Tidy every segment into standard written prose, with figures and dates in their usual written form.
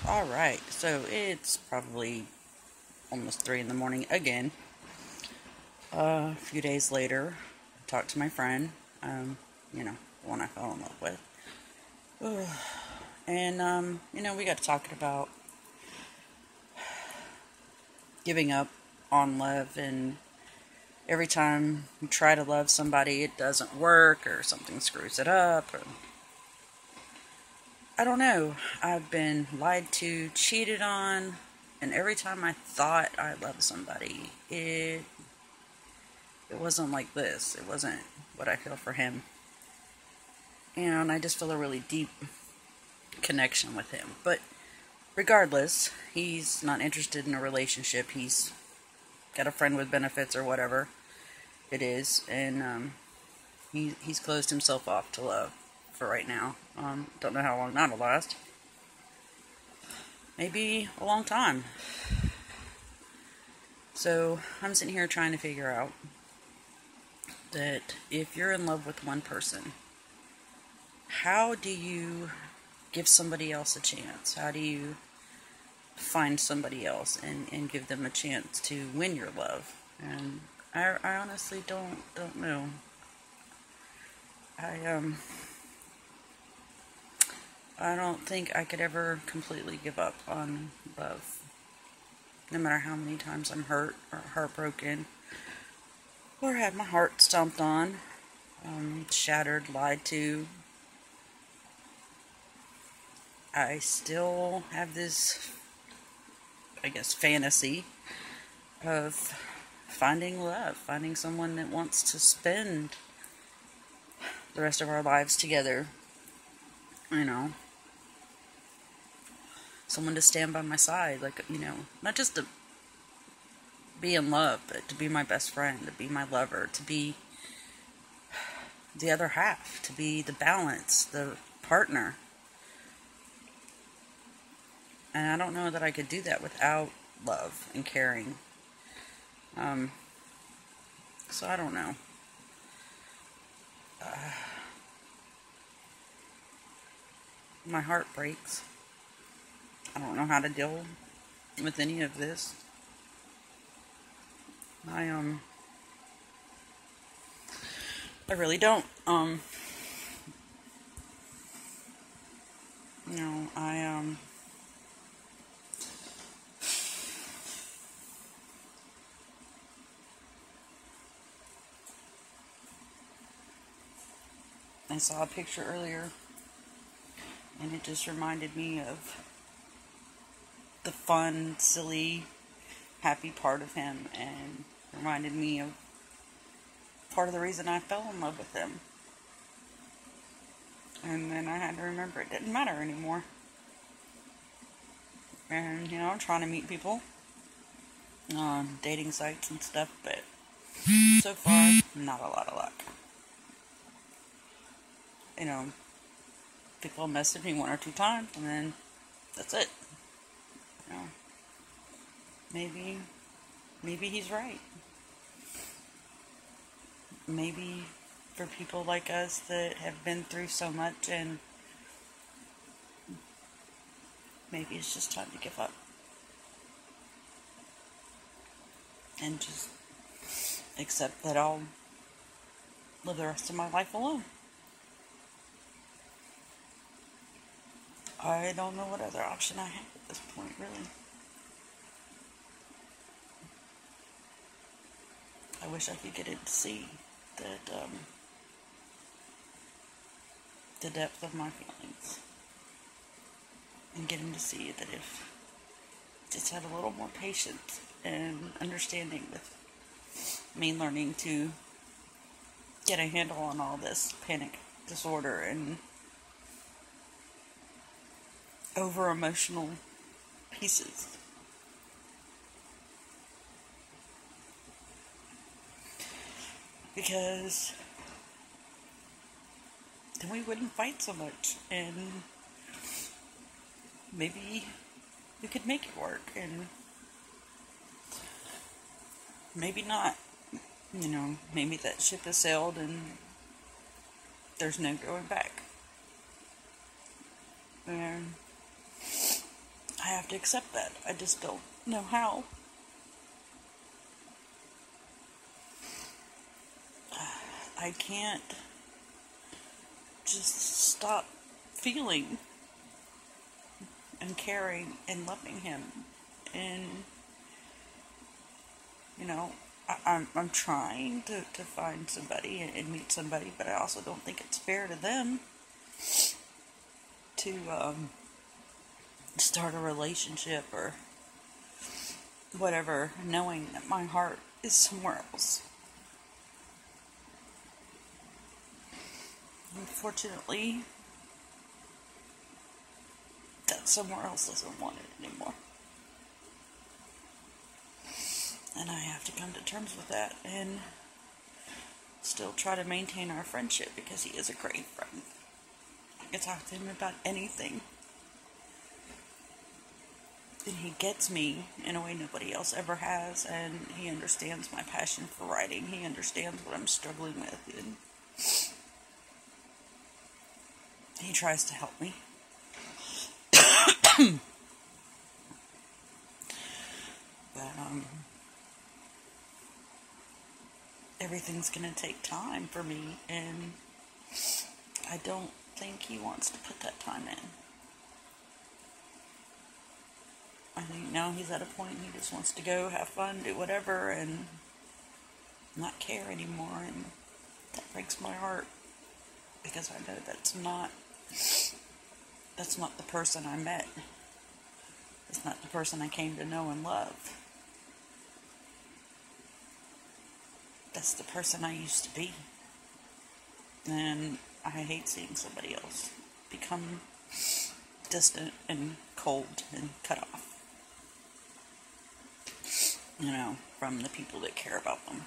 Alright, so it's probably almost 3 in the morning again. A few days later, I talked to my friend, the one I fell in love with. And, we got to talking about giving up on love, and every time you try to love somebody, it doesn't work, or something screws it up, or I don't know. I've been lied to, cheated on, and every time I thought I loved somebody, it wasn't like this. It wasn't what I feel for him. And I just feel a really deep connection with him. But regardless, he's not interested in a relationship. He's got a friend with benefits or whatever it is. And he's closed himself off to love for right now. Don't know how long that'll last. Maybe a long time. So I'm sitting here trying to figure out that if you're in love with one person, how do you give somebody else a chance? How do you find somebody else and give them a chance to win your love? And I honestly don't know. I don't think I could ever completely give up on love. No matter how many times I'm hurt or heartbroken or had my heart stomped on, shattered, lied to, I still have this, I guess, fantasy of finding love, finding someone that wants to spend the rest of our lives together. Someone to stand by my side, not just to be in love, but to be my best friend, to be my lover, to be the other half, to be the balance, the partner. And I don't know that I could do that without love and caring. So I don't know. My heart breaks. I don't know how to deal with any of this. I really don't. I saw a picture earlier, and it just reminded me of the fun, silly, happy part of him, and reminded me of part of the reason I fell in love with him. And then I had to remember it didn't matter anymore. And, I'm trying to meet people on dating sites and stuff, but so far, not a lot of luck. People message me 1 or 2 times, and then that's it. Maybe he's right. Maybe for people like us that have been through so much, and maybe it's just time to give up. And just accept that I'll live the rest of my life alone. I don't know what other option I have at this point, really. I wish I could get it to see that, the depth of my feelings. And get him to see that if just had a little more patience and understanding with me learning to get a handle on all this panic disorder and over emotional pieces. Because then we wouldn't fight so much, and maybe we could make it work, and maybe not. Maybe that ship has sailed and there's no going back. And have to accept that. I just don't know how. I can't just stop feeling and caring and loving him. And, you know, I'm trying to find somebody and meet somebody, but I also don't think it's fair to them to start a relationship or whatever, knowing that my heart is somewhere else. Unfortunately, that somewhere else doesn't want it anymore. And I have to come to terms with that and still try to maintain our friendship because he is a great friend. I can talk to him about anything. And he gets me in a way nobody else ever has, and he understands my passion for writing. He understands what I'm struggling with, and he tries to help me. But, everything's gonna take time for me, and I don't think he wants to put that time in. I think now he's at a point he just wants to go, have fun, do whatever, and not care anymore, and that breaks my heart, because I know that's not the person I met. It's not the person I came to know and love. That's the person I used to be. And I hate seeing somebody else become distant and cold and cut off. You know, from the people that care about them.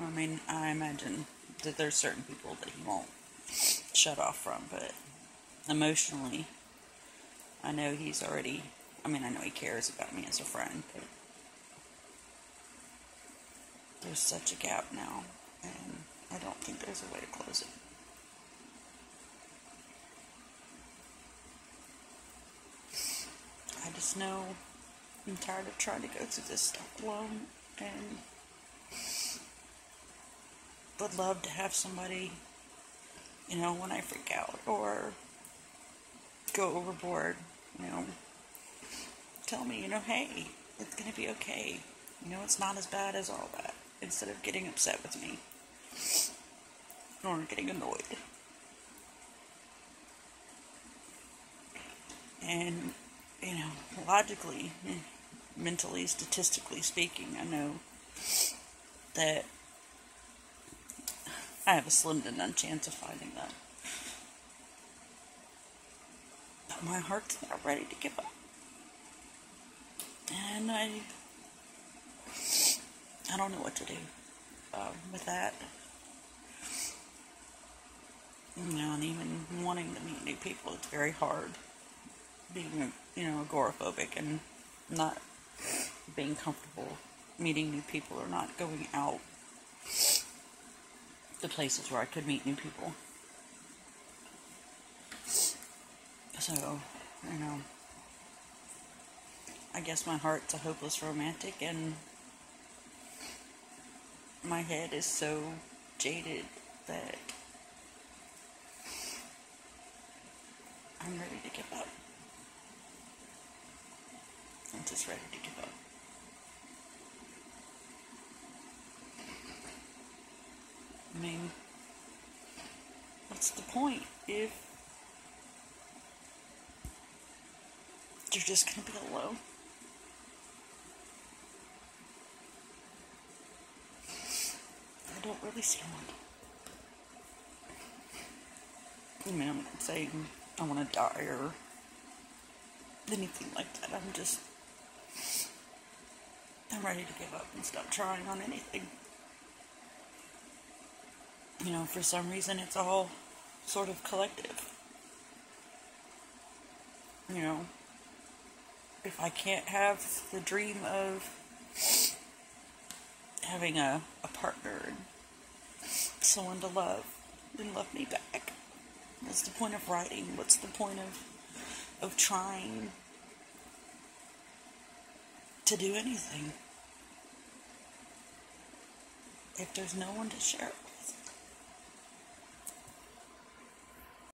I mean, I imagine that there's certain people that he won't shut off from, but emotionally, I know he's already, I know he cares about me as a friend, but there's such a gap now, and I don't think there's a way to close it. I just know I'm tired of trying to go through this stuff alone, and would love to have somebody, you know, when I freak out or go overboard, you know, tell me, you know, hey, it's gonna be okay. You know, it's not as bad as all that. Instead of getting upset with me or getting annoyed. And, you know, logically, mentally, statistically speaking, I know that I have a slim to none chance of finding that. But my heart's not ready to give up. And I don't know what to do with that. You know, and even wanting to meet new people, it's very hard. Being, you know, agoraphobic and not being comfortable meeting new people or not going out to places where I could meet new people. So, you know, I guess my heart's a hopeless romantic, and my head is so jaded that I'm ready to give up. I'm just ready to give up. I mean, what's the point if you're just going to be alone? I don't really see one. I mean, I'm not saying I want to die or anything like that. I'm ready to give up and stop trying on anything. You know, for some reason it's all sort of collective. You know, if I can't have the dream of having a partner and someone to love, then love me back. What's the point of writing? What's the point of of trying to do anything if there's no one to share it with?